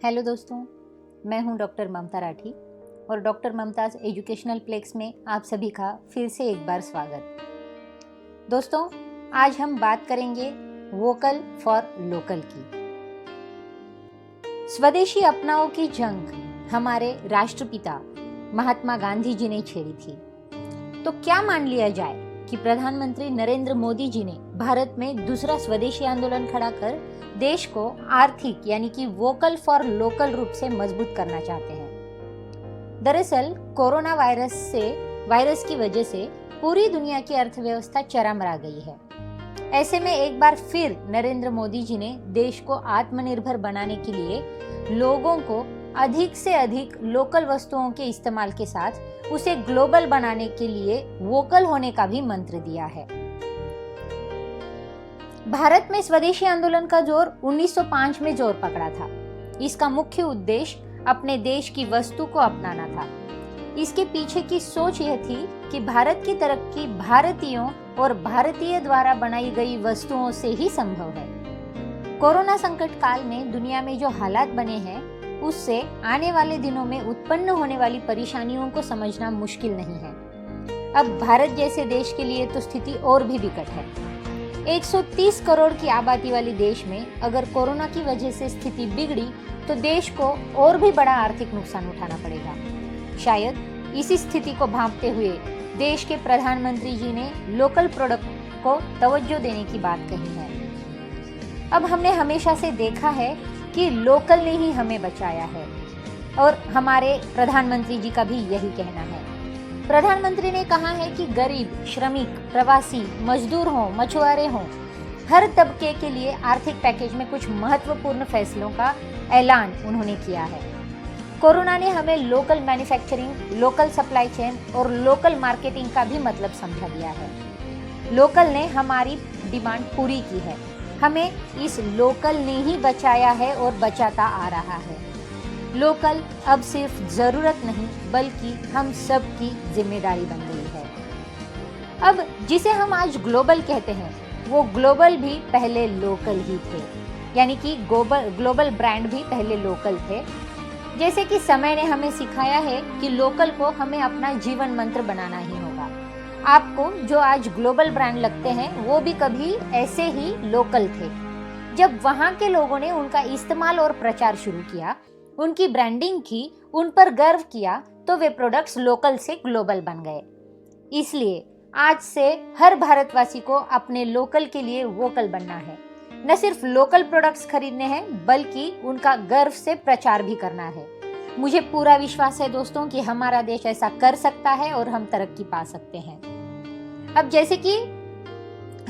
Hello दोस्तों, मैं हूं डॉक्टर ममता राठी और डॉक्टर ममताज एजुकेशनल प्लेक्स में आप सभी का फिर से एक बार स्वागत। दोस्तों, आज हम बात करेंगे वोकल फॉर लोकल की। स्वदेशी अपनाओ की जंग हमारे राष्ट्रपिता महात्मा गांधी जी ने छेड़ी थी। तो क्या मान लिया जाए कि प्रधानमंत्री नरेंद्र मोदी जी ने भारत में दूसरा स्वदेशी आंदोलन खड़ा कर देश को आर्थिक यानी कि वोकल फॉर लोकल रूप से मजबूत करना चाहते हैं। दरअसल कोरोना वायरस की वजह से पूरी दुनिया की अर्थव्यवस्था चरमरा गई है। ऐसे में एक बार फिर नरेंद्र मोदी जी ने देश को आत्मनिर्भर बनाने के लिए लोगों को अधिक से अधिक लोकल वस्तुओं के इस्तेमाल के साथ उसे ग्लोबल बनाने के लिए वोकल होने का भी मंत्र दिया है। भारत में स्वदेशी आंदोलन का जोर 1905 में जोर पकड़ा था। इसका मुख्य उद्देश्य अपने देश की वस्तु को अपनाना था। इसके पीछे की सोच यह थी कि भारत की तरक्की भारतीयों और भारतीय द्वारा बनाई गई वस्तुओं से ही संभव है। कोरोना संकट काल में दुनिया में जो हालात बने हैं, उससे आने वाले दिनों में उत्पन्न होने वाली परेशानियों को समझना मुश्किल नहीं है। अब भारत जैसे देश के लिए तो स्थिति और भी विकट है। 130 करोड़ की आबादी वाले देश में अगर कोरोना की वजह से स्थिति बिगड़ी तो देश को और भी बड़ा आर्थिक नुकसान उठाना पड़ेगा। शायद इसी स्थिति को भांपते हुए देश के प्रधानमंत्री जी ने लोकल प्रोडक्ट को तवज्जो देने की बात कही है। अब हमने हमेशा से देखा है कि लोकल ने ही हमें बचाया है और हमारे प्रधानमंत्री जी का भी यही कहना है। प्रधानमंत्री ने कहा है कि गरीब, श्रमिक, प्रवासी, मजदूर हों, मछुआरे हों, हर तबके के लिए आर्थिक पैकेज में कुछ महत्वपूर्ण फैसलों का ऐलान उन्होंने किया है। कोरोना ने हमें local manufacturing, local supply chain और लोकल मार्केटिंग का भी मतलब समझा दिया है। लोकल ने हमारी डिमांड पूरी की है। हमें इस लोकल ने ही बचाया है और बचाता आ रहा है। लोकल अब सिर्फ जरूरत नहीं बल्कि हम सब की जिम्मेदारी बन गई है। अब जिसे हम आज ग्लोबल कहते हैं, वो ग्लोबल भी पहले लोकल ही थे, यानी कि ग्लोबल ब्रांड भी पहले लोकल थे। जैसे कि समय ने हमें सिखाया है कि लोकल को हमें अपना जीवन मंत्र बनाना ही होगा। आपको जो आज ग्लोबल ब्रांड लगते हैं, वो भी कभी ऐसे ही लोकल थे। जब वहाँ के लोगों ने उनका इस्तेमाल और प्रचार शुरू किया, उनकी ब्रांडिंग की, उन पर गर्व किया, तो वे प्रोडक्ट्स लोकल से ग्लोबल बन गए। इसलिए आज से हर भारतवासी को अपने लोकल के लिए वोकल बनना है। न सिर्फ लोकल प्रोडक्ट्स खरीदने हैं बल्कि उनका गर्व से प्रचार भी करना है। मुझे पूरा विश्वास है दोस्तों कि हमारा देश ऐसा कर सकता है और हम तरक्की पा सकते हैं। अब जैसे कि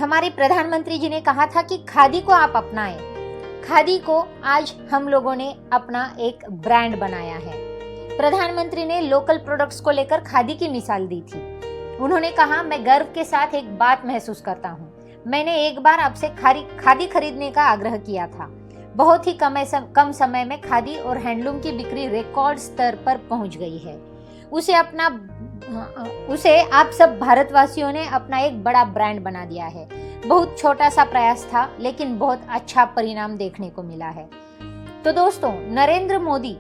हमारे प्रधानमंत्री जी ने कहा था कि खादी को आप अपनाएं। खादी को आज हम लोगों ने अपना एक ब्रांड बनाया है। प्रधानमंत्री ने लोकल प्रोडक्ट्स को लेकर खादी की मिसाल दी थी। उन्होंने कहा, मैं गर्व के साथ एक बात महसूस करता हूँ। मैंने एक बार आपसे खादी खरीदने का आग्रह किया था। बहुत ही कम समय में खादी और हैंडलूम की बिक्री रिकॉर्ड स्तर पर पहुंच गई है। उसे आप सब भारतवासियों ने अपना एक बड़ा ब्रांड बना दिया है। बहुत छोटा सा प्रयास था लेकिन बहुत अच्छा परिणाम देखने को मिला है। तो दोस्तों, नरेंद्र मोदी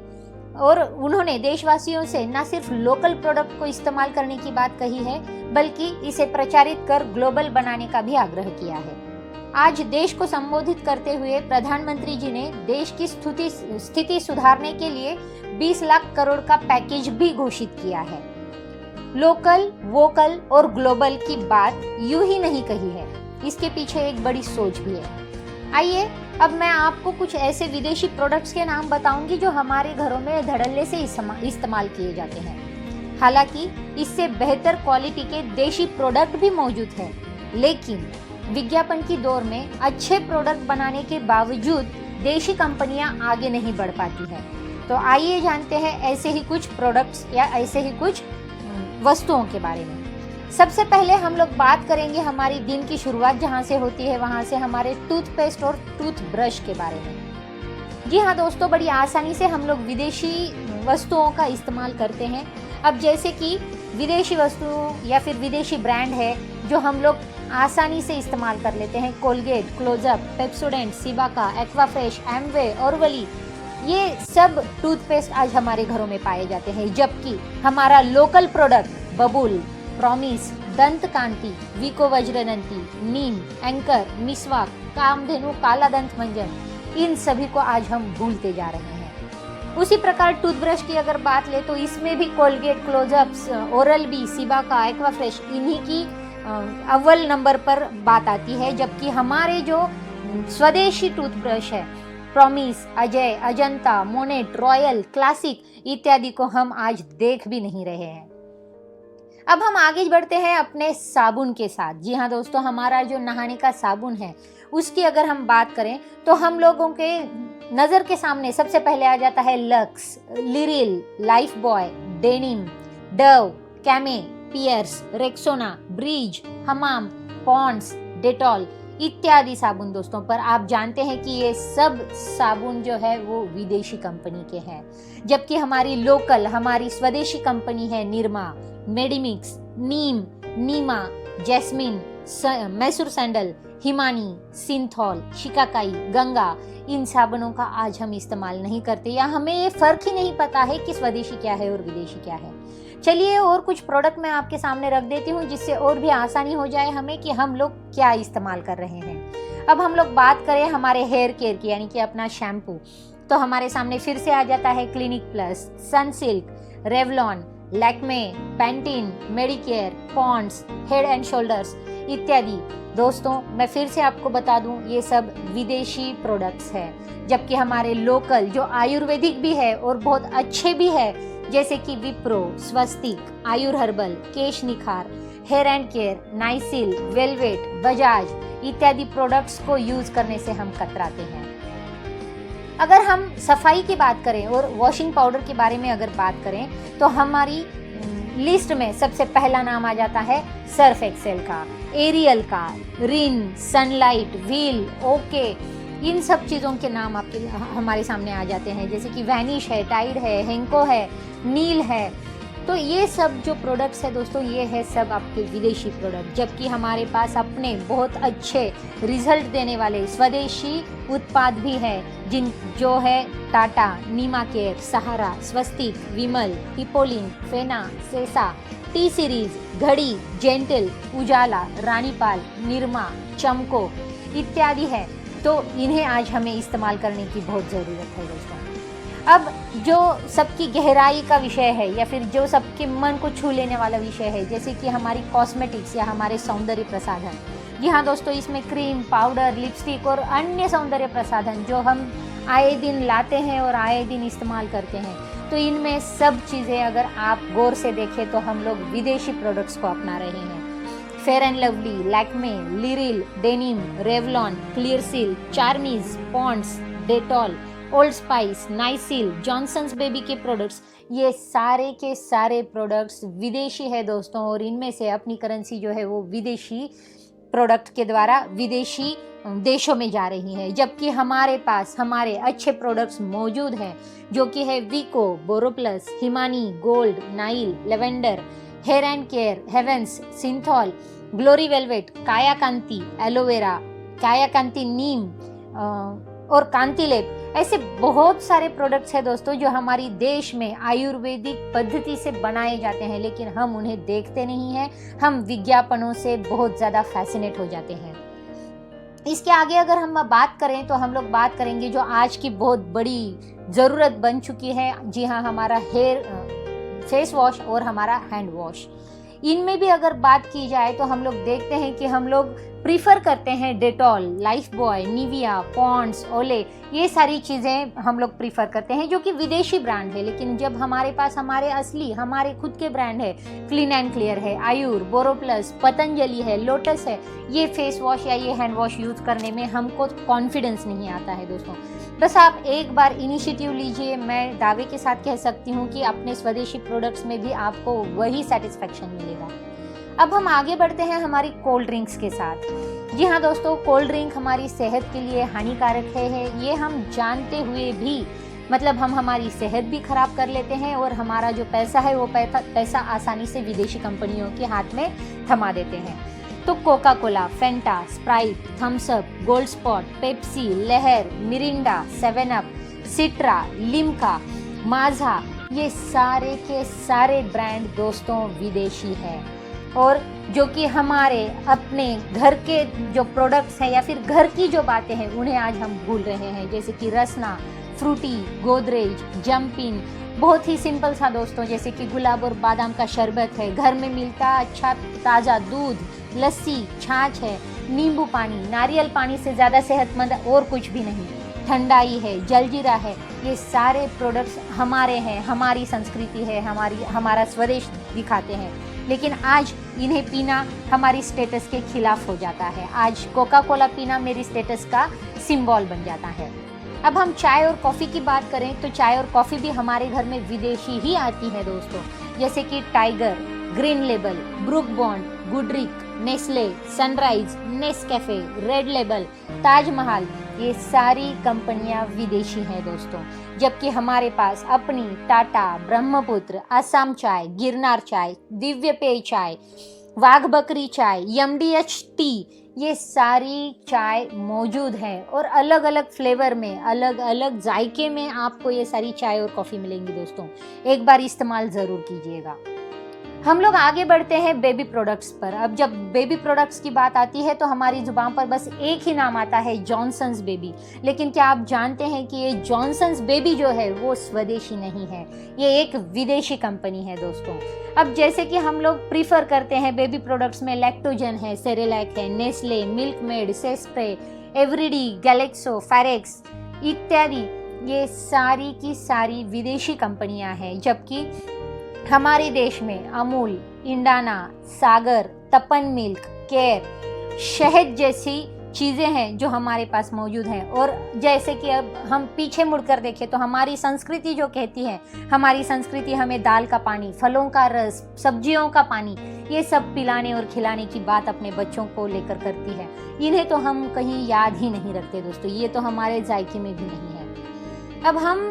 और उन्होंने देशवासियों से न सिर्फ लोकल प्रोडक्ट को इस्तेमाल करने की बात कही है बल्कि इसे प्रचारित कर ग्लोबल बनाने का भी आग्रह किया है। आज देश को संबोधित करते हुए प्रधानमंत्री जी ने देश की स्थिति सुधारने के लिए 20 लाख करोड़ का पैकेज भी घोषित किया है। लोकल, वोकल और ग्लोबल की बात यूं ही नहीं कही है, इसके पीछे एक बड़ी सोच भी है। आइए अब मैं आपको कुछ ऐसे विदेशी प्रोडक्ट्स के नाम बताऊंगी जो हमारे घरों में धड़ल्ले से इस्तेमाल किए जाते हैं। हालांकि इससे बेहतर क्वालिटी के देशी प्रोडक्ट भी मौजूद हैं, लेकिन विज्ञापन की दौर में अच्छे प्रोडक्ट बनाने के बावजूद देशी कंपनियां आगे नहीं बढ़ पाती हैं। तो आइए जानते हैं ऐसे ही कुछ प्रोडक्ट्स या ऐसे ही कुछ वस्तुओं के बारे में। सबसे पहले हम लोग बात करेंगे हमारी दिन की शुरुआत जहाँ से होती है वहाँ से हमारे टूथपेस्ट और टूथब्रश के बारे में। जी हाँ दोस्तों, बड़ी आसानी से हम लोग विदेशी वस्तुओं का इस्तेमाल करते हैं। अब जैसे कि विदेशी वस्तुओं या फिर विदेशी ब्रांड है जो हम लोग आसानी से इस्तेमाल कर लेते हैं। Colgate, Closeup, Pepsodent, Cibaca, Aquafresh, Amway, ओरवली, ये सब टूथपेस्ट आज हमारे घरों में पाए जाते हैं, जबकि हमारा लोकल प्रोडक्ट बबूल, प्रॉमिस, दंत कांति, विको वज्रदंती, नीम, एंकर, मिसवाक, कामधेनु, काला दंत मंजन, इन सभी को आज हम भूलते जा रहे हैं। उसी प्रकार टूथब्रश की अगर बात ले तो इसमें भी Colgate, Closeups, Oral B, Cibaca, Aquafresh, इन्हीं की अव्वल नंबर पर बात आती है, जबकि हमारे जो स्वदेशी टूथब्रश है Promise, Ajay, Ajanta, Monet, Royal, Classic इत्यादि को हम आज देख भी नहीं रहे हैं। अब हम आगे बढ़ते हैं अपने साबुन के साथ। जी हाँ दोस्तों, हमारा जो नहाने का साबुन है उसकी अगर हम बात करें तो हम लोगों के नज़र के सामने सबसे पहले आ जाता है Lux, Liril, Lifebuoy, Denim, Dove, Camay, Pears, Rexona, Breeze, Hamam, Pond's, Dettol इत्यादि साबुन दोस्तों। पर आप जानते हैं कि ये सब साबुन जो है वो विदेशी कंपनी के हैं, जबकि हमारी लोकल, हमारी स्वदेशी कंपनी है Nirma, Medimix, Neem, Nima, Jasmine, Mysore Sandal, Himani, Cinthol, Shikakai, Ganga, इन साबुनों का आज हम इस्तेमाल नहीं करते, या हमें ये फर्क ही नहीं पता है कि स्वदेशी क्या है और विदेशी क्या है। चलिए और कुछ प्रोडक्ट मैं आपके सामने रख देती हूँ, जिससे और भी आसानी हो जाए हमें कि हम लोग क्या इस्तेमाल कर रहे हैं। अब हम लोग बात करें हमारे हेयर केयर की, यानी कि अपना शैम्पू, तो हमारे सामने फिर से आ जाता है Clinic Plus, Sunsilk, Revlon, Lakme, Pantene, Medicare, Pond's, Head and Shoulders इत्यादि। दोस्तों मैं फिर से आपको बता दूं, ये सब विदेशी प्रोडक्ट्स हैं, जबकि हमारे लोकल जो आयुर्वेदिक भी है और बहुत अच्छे भी है, जैसे कि विप्रो, स्वस्तिक, आयुर Herbal, Kesh Nikhar, Hair and Care, Nycil, Velvet, Bajaj इत्यादि प्रोडक्ट्स को यूज करने से हम कतराते हैं। अगर हम सफाई की बात करें और वॉशिंग पाउडर के बारे में अगर बात करें तो हमारी लिस्ट में सबसे पहला नाम आ जाता है सर्फ एक्सेल का, एरियल का, रिन, सनलाइट, व्हील, ओके, इन सब चीज़ों के नाम आपके हमारे सामने आ जाते हैं, जैसे कि वैनिश है, टाइड है, हेंको है, नील है। तो ये सब जो प्रोडक्ट्स है दोस्तों, ये है सब आपके विदेशी प्रोडक्ट, जबकि हमारे पास अपने बहुत अच्छे रिजल्ट देने वाले स्वदेशी उत्पाद भी है, जो है टाटा, नीमा केयर, सहारा, स्वस्तिक, विमल, हिपोलिन, फेना, सेसा, टी सीरीज, घड़ी, जेंटल, उजाला, रानीपाल, निरमा, चमको इत्यादि है। तो इन्हें आज हमें इस्तेमाल करने की बहुत ज़रूरत है दोस्तों। अब जो सबकी गहराई का विषय है, या फिर जो सबके मन को छू लेने वाला विषय है, जैसे कि हमारी कॉस्मेटिक्स या हमारे सौंदर्य प्रसाधन। जी हाँ दोस्तों, इसमें क्रीम, पाउडर, लिपस्टिक और अन्य सौंदर्य प्रसाधन जो हम आए दिन लाते हैं और आए दिन इस्तेमाल करते हैं, तो इनमें सब चीज़ें अगर आप गौर से देखें तो हम लोग विदेशी प्रोडक्ट्स को अपना रहे हैं। Fair and Lovely, Lakme, Liril, Denim, Revlon, Clearasil, Charmis, Pond's, Dettol, Old Spice, Nycil, Johnson's Baby के प्रोडक्ट्स, ये सारे के सारे प्रोडक्ट्स विदेशी है दोस्तों, और इनमें से अपनी करेंसी जो है वो विदेशी प्रोडक्ट के द्वारा विदेशी देशों में जा रही है, जबकि हमारे पास हमारे अच्छे प्रोडक्ट्स मौजूद हैं, जो कि है Vicco, Boroplus, Himani, gold, Nyle, lavender, hair and care, Heavens, Cinthol, glory velvet, Kayakanti, aloe vera, Kayakanti neem और कांतिलेप। ऐसे बहुत सारे प्रोडक्ट्स हैं दोस्तों जो हमारी देश में आयुर्वेदिक पद्धति से बनाए जाते हैं, लेकिन हम उन्हें देखते नहीं हैं। हम विज्ञापनों से बहुत ज़्यादा फैसिनेट हो जाते हैं। इसके आगे अगर हम बात करें तो हम लोग बात करेंगे जो आज की बहुत बड़ी ज़रूरत बन चुकी है। जी हाँ, हमारा फेस वॉश और हमारा हैंड वॉश। इनमें भी अगर बात की जाए तो हम लोग देखते हैं कि हम लोग प्रीफर करते हैं Dettol, Lifebuoy, Nivea, Pond's, Olay, ये सारी चीज़ें हम लोग प्रीफर करते हैं जो कि विदेशी ब्रांड है। लेकिन जब हमारे पास हमारे असली हमारे खुद के ब्रांड है, क्लीन एंड क्लियर है, आयुर, बोरोप्लस, पतंजलि है, लोटस है, ये फेस वॉश या ये हैंड वॉश यूज़ करने में हमको कॉन्फिडेंस नहीं आता है दोस्तों। बस आप एक बार इनिशिएटिव लीजिए, मैं दावे के साथ कह सकती हूँ कि अपने स्वदेशी प्रोडक्ट्स में भी आपको वही सेटिस्फेक्शन मिलेगा। अब हम आगे बढ़ते हैं हमारी कोल्ड ड्रिंक्स के साथ। जी हाँ दोस्तों, कोल्ड ड्रिंक हमारी सेहत के लिए हानिकारक है, ये हम जानते हुए भी मतलब हम हमारी सेहत भी खराब कर लेते हैं और हमारा जो पैसा है वो पैसा आसानी से विदेशी कंपनियों के हाथ में थमा देते हैं। तो Coca Cola, Fanta, Sprite, Thums Up, Gold Spot, Pepsi, Lehar, Mirinda, 7 Up, Citra, Limca, Maaza, ये सारे के सारे ब्रांड दोस्तों विदेशी हैं। और जो कि हमारे अपने घर के जो प्रोडक्ट्स हैं या फिर घर की जो बातें हैं उन्हें आज हम भूल रहे हैं, जैसे कि रसना, फ्रूटी, गोदरेज, जंपिन। बहुत ही सिंपल सा दोस्तों, जैसे कि गुलाब और बादाम का शरबत है, घर में मिलता अच्छा ताज़ा दूध, लस्सी, छाछ है, नींबू पानी, नारियल पानी से ज़्यादा सेहतमंद और कुछ भी नहीं, ठंडाई है, जलजीरा है। ये सारे प्रोडक्ट्स हमारे हैं, हमारी संस्कृति है, हमारा स्वदेश दिखाते हैं। लेकिन आज इन्हें पीना हमारी स्टेटस के खिलाफ हो जाता है। आज कोका कोला पीना मेरी स्टेटस का सिंबल बन जाता है। अब हम चाय और कॉफ़ी की बात करें तो चाय और कॉफ़ी भी हमारे घर में विदेशी ही आती है दोस्तों, जैसे कि Tiger, Green Label, Brooke Bond, Goodricke, Nestle, Sunrise, Nescafe, Red Label, Taj Mahal, ये सारी कंपनियां विदेशी हैं दोस्तों। जबकि हमारे पास अपनी टाटा, ब्रह्मपुत्र, असम चाय, गिरनार चाय, दिव्य पेय चाय, वाघ बकरी चाय, एमडीएच टी, ये सारी चाय मौजूद है और अलग अलग फ्लेवर में, अलग अलग जायके में आपको ये सारी चाय और कॉफ़ी मिलेंगी दोस्तों। एक बार इस्तेमाल ज़रूर कीजिएगा। हम लोग आगे बढ़ते हैं बेबी प्रोडक्ट्स पर। अब जब बेबी प्रोडक्ट्स की बात आती है तो हमारी जुबान पर बस एक ही नाम आता है, जॉनसन्स बेबी। लेकिन क्या आप जानते हैं कि ये जॉनसन्स बेबी जो है वो स्वदेशी नहीं है, ये एक विदेशी कंपनी है दोस्तों। अब जैसे कि हम लोग प्रीफर करते हैं बेबी प्रोडक्ट्स में लैक्टोजन है, सेरेलैक है, नेस्ले, मिल्क मेड, सेस्प्रे, एवरीडी, गैलेक्सो, फैरेक्स इत्यादि, ये सारी की सारी विदेशी कंपनियां हैं। जबकि हमारे देश में अमूल, इंडाना, सागर, तपन मिल्क, केयर, शहद जैसी चीज़ें हैं जो हमारे पास मौजूद हैं। और जैसे कि अब हम पीछे मुड़कर देखें तो हमारी संस्कृति जो कहती है, हमारी संस्कृति हमें दाल का पानी, फलों का रस, सब्जियों का पानी, ये सब पिलाने और खिलाने की बात अपने बच्चों को लेकर करती है। इन्हें तो हम कहीं याद ही नहीं रखते दोस्तों, ये तो हमारे जायके में भी नहीं है। अब हम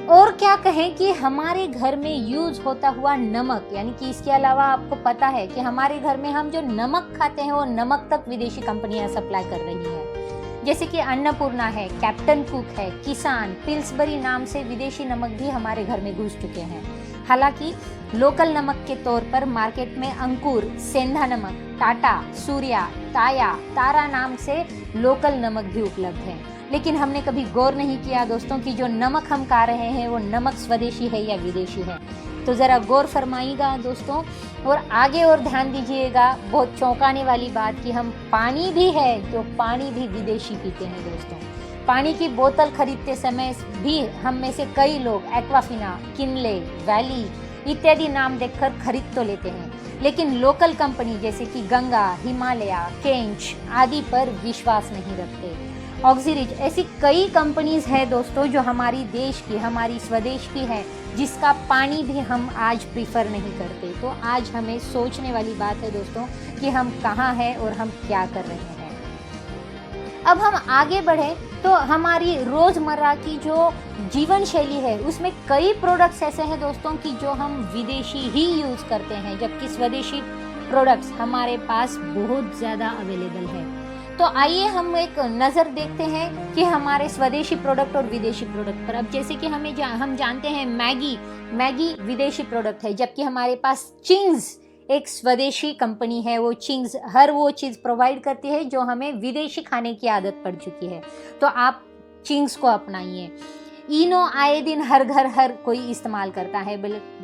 और क्या कहें कि हमारे घर में यूज होता हुआ नमक, यानी कि इसके अलावा आपको पता है कि हमारे घर में हम जो नमक खाते हैं वो नमक तक विदेशी कंपनियां सप्लाई कर रही हैं। जैसे कि अन्नपूर्णा है, कैप्टन कुक है, किसान, पिल्सबरी नाम से विदेशी नमक भी हमारे घर में घुस चुके हैं। हालांकि लोकल नमक के तौर पर मार्केट में अंकुर, सेंधा नमक, टाटा, सूर्या, ताया, तारा नाम से लोकल नमक भी उपलब्ध है। लेकिन हमने कभी गौर नहीं किया दोस्तों कि जो नमक हम खा रहे हैं वो नमक स्वदेशी है या विदेशी है। तो ज़रा गौर फरमाइएगा दोस्तों, और आगे और ध्यान दीजिएगा। बहुत चौंकाने वाली बात कि हम पानी भी है तो पानी भी विदेशी पीते हैं दोस्तों। पानी की बोतल खरीदते समय भी हम में से कई लोग एक्वाफिना, किनले, वैली इत्यादि नाम देखकर खरीद तो लेते हैं, लेकिन लोकल कंपनी जैसे कि गंगा, हिमालय, केंच आदि पर विश्वास नहीं रखते। ऑक्सीरिच, ऐसी कई कंपनीज हैं दोस्तों जो हमारी देश की, हमारी स्वदेश की है, जिसका पानी भी हम आज प्रीफर नहीं करते। तो आज हमें सोचने वाली बात है दोस्तों कि हम कहाँ हैं और हम क्या कर रहे हैं। अब हम आगे बढ़ें तो हमारी रोज़मर्रा की जो जीवन शैली है उसमें कई प्रोडक्ट्स ऐसे हैं दोस्तों कि जो हम विदेशी ही यूज़ करते हैं, जबकि स्वदेशी प्रोडक्ट्स हमारे पास बहुत ज़्यादा अवेलेबल है। तो आइए हम एक नज़र देखते हैं कि हमारे स्वदेशी प्रोडक्ट और विदेशी प्रोडक्ट पर। अब जैसे कि हम जानते हैं मैगी विदेशी प्रोडक्ट है, जबकि हमारे पास चिंग्स एक स्वदेशी कंपनी है। वो चिंग्स हर वो चीज़ प्रोवाइड करती है जो हमें विदेशी खाने की आदत पड़ चुकी है। तो आप चिंग्स को अपनाइए। इनो आए दिन हर घर हर कोई इस्तेमाल करता है,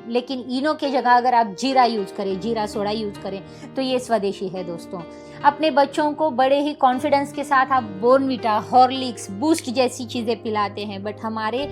लेकिन इनो के जगह अगर आप जीरा यूज़ करें, जीरा सोडा यूज़ करें तो ये स्वदेशी है दोस्तों। अपने बच्चों को बड़े ही कॉन्फिडेंस के साथ आप बोर्नविटा, हॉर्लिक्स, बूस्ट जैसी चीज़ें पिलाते हैं, बट हमारे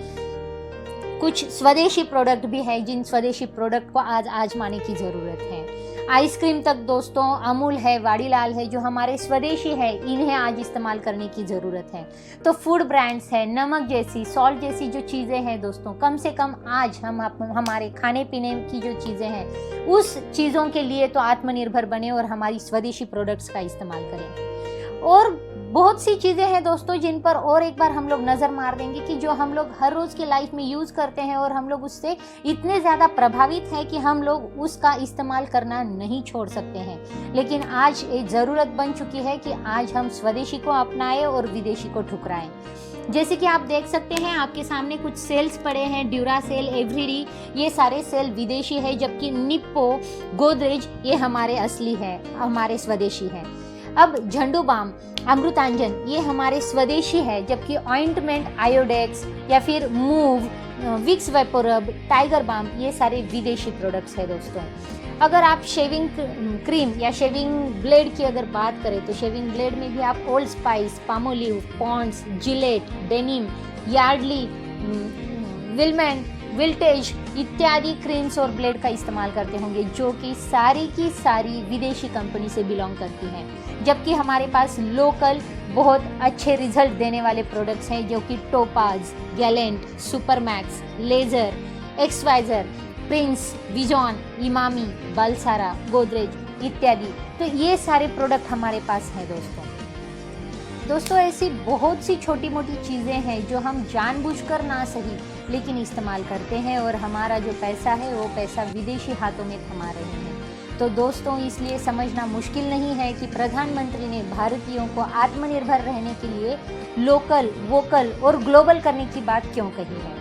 कुछ स्वदेशी प्रोडक्ट भी हैं जिन स्वदेशी प्रोडक्ट को आज आजमाने की ज़रूरत है। आइसक्रीम तक दोस्तों अमूल है, वाडीलाल है, जो हमारे स्वदेशी है, इन्हें आज इस्तेमाल करने की ज़रूरत है। तो फूड ब्रांड्स है, नमक जैसी, सॉल्ट जैसी जो चीज़ें हैं दोस्तों, कम से कम आज हम हमारे खाने पीने की जो चीज़ें हैं उस चीज़ों के लिए तो आत्मनिर्भर बने और हमारी स्वदेशी प्रोडक्ट्स का इस्तेमाल करें। और बहुत सी चीज़ें हैं दोस्तों जिन पर और एक बार हम लोग नज़र मार देंगे कि जो हम लोग हर रोज़ की लाइफ में यूज़ करते हैं और हम लोग उससे इतने ज़्यादा प्रभावित हैं कि हम लोग उसका इस्तेमाल करना नहीं छोड़ सकते हैं। लेकिन आज एक ज़रूरत बन चुकी है कि आज हम स्वदेशी को अपनाएं और विदेशी को ठुकराएं। जैसे कि आप देख सकते हैं, आपके सामने कुछ सेल्स पड़े हैं, ड्यूरासेल, एवरीडी, ये सारे सेल विदेशी है, जबकि निप्पो, गोदरेज ये हमारे असली है, हमारे स्वदेशी है। अब झंडू बाम, अमृतांजन ये हमारे स्वदेशी है, जबकि ऑइंटमेंट, आयोडेक्स या फिर Moov, Vicks VapoRub, Tiger Balm ये सारे विदेशी प्रोडक्ट्स है दोस्तों। अगर आप शेविंग क्रीम या शेविंग ब्लेड की अगर बात करें तो शेविंग ब्लेड में भी आप Old Spice, Palmolive, Pond's, Gillette, Denim, Yardley, विलमेंट, विल्टेज इत्यादि क्रीम्स और ब्लेड का इस्तेमाल करते होंगे, जो कि सारी की सारी विदेशी कंपनी से बिलोंग करती हैं। जबकि हमारे पास लोकल बहुत अच्छे रिजल्ट देने वाले प्रोडक्ट्स हैं, जो कि टोपाज, गैलेंट, सुपरमैक्स, लेजर, एक्सवाइजर, प्रिंस, विजॉन, इमामी, बालसारा, गोदरेज इत्यादि। तो ये सारे प्रोडक्ट हमारे पास हैं दोस्तों। ऐसी बहुत सी छोटी मोटी चीज़ें हैं जो हम जानबूझकर ना सही लेकिन इस्तेमाल करते हैं, और हमारा जो पैसा है वो पैसा विदेशी हाथों में थमा रहे हैं। तो दोस्तों, इसलिए समझना मुश्किल नहीं है कि प्रधानमंत्री ने भारतीयों को आत्मनिर्भर रहने के लिए लोकल, वोकल और ग्लोबल करने की बात क्यों कही है।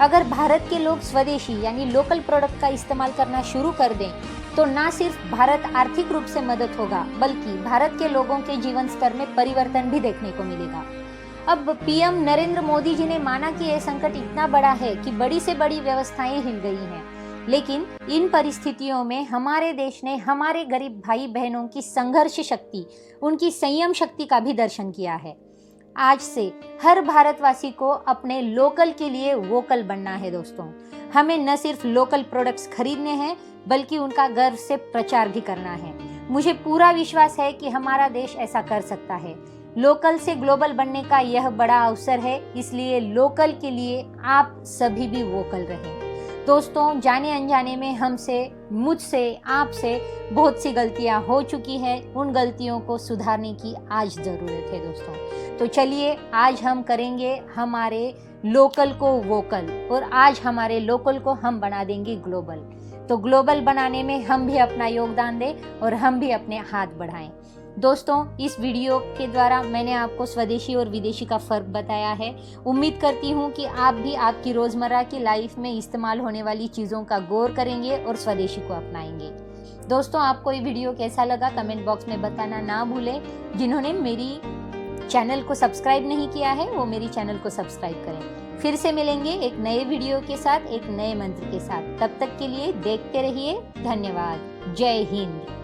अगर भारत के लोग स्वदेशी यानी लोकल प्रोडक्ट का इस्तेमाल करना शुरू कर दें तो ना सिर्फ भारत आर्थिक रूप से मदद होगा, बल्कि भारत के लोगों के जीवन स्तर में परिवर्तन भी देखने को मिलेगा। अब पीएम नरेंद्र मोदी जी ने माना कि यह संकट इतना बड़ा है कि बड़ी से बड़ी व्यवस्थाएं हिल गई हैं, लेकिन इन परिस्थितियों में हमारे देश ने हमारे गरीब भाई बहनों की संघर्ष शक्ति, उनकी संयम शक्ति का भी दर्शन किया है। आज से हर भारतवासी को अपने लोकल के लिए वोकल बनना है दोस्तों। हमें न सिर्फ लोकल प्रोडक्ट्स खरीदने हैं, बल्कि उनका गर्व से प्रचार भी करना है। मुझे पूरा विश्वास है कि हमारा देश ऐसा कर सकता है। लोकल से ग्लोबल बनने का यह बड़ा अवसर है, इसलिए लोकल के लिए आप सभी भी वोकल रहें। दोस्तों, जाने अनजाने में हमसे, मुझसे, आपसे बहुत सी गलतियां हो चुकी हैं। उन गलतियों को सुधारने की आज ज़रूरत है दोस्तों। तो चलिए आज हम करेंगे हमारे लोकल को वोकल, और आज हमारे लोकल को हम बना देंगे ग्लोबल। तो ग्लोबल बनाने में हम भी अपना योगदान दें और हम भी अपने हाथ बढ़ाएं। दोस्तों, इस वीडियो के द्वारा मैंने आपको स्वदेशी और विदेशी का फ़र्क बताया है। उम्मीद करती हूँ कि आप भी आपकी रोज़मर्रा की लाइफ में इस्तेमाल होने वाली चीज़ों का गौर करेंगे और स्वदेशी को अपनाएंगे। दोस्तों, आपको ये वीडियो कैसा लगा कमेंट बॉक्स में बताना ना भूलें। जिन्होंने मेरी चैनल को सब्सक्राइब नहीं किया है वो मेरी चैनल को सब्सक्राइब करें। फिर से मिलेंगे एक नए वीडियो के साथ, एक नए मंत्र के साथ। तब तक के लिए देखते रहिए। धन्यवाद। जय हिंद।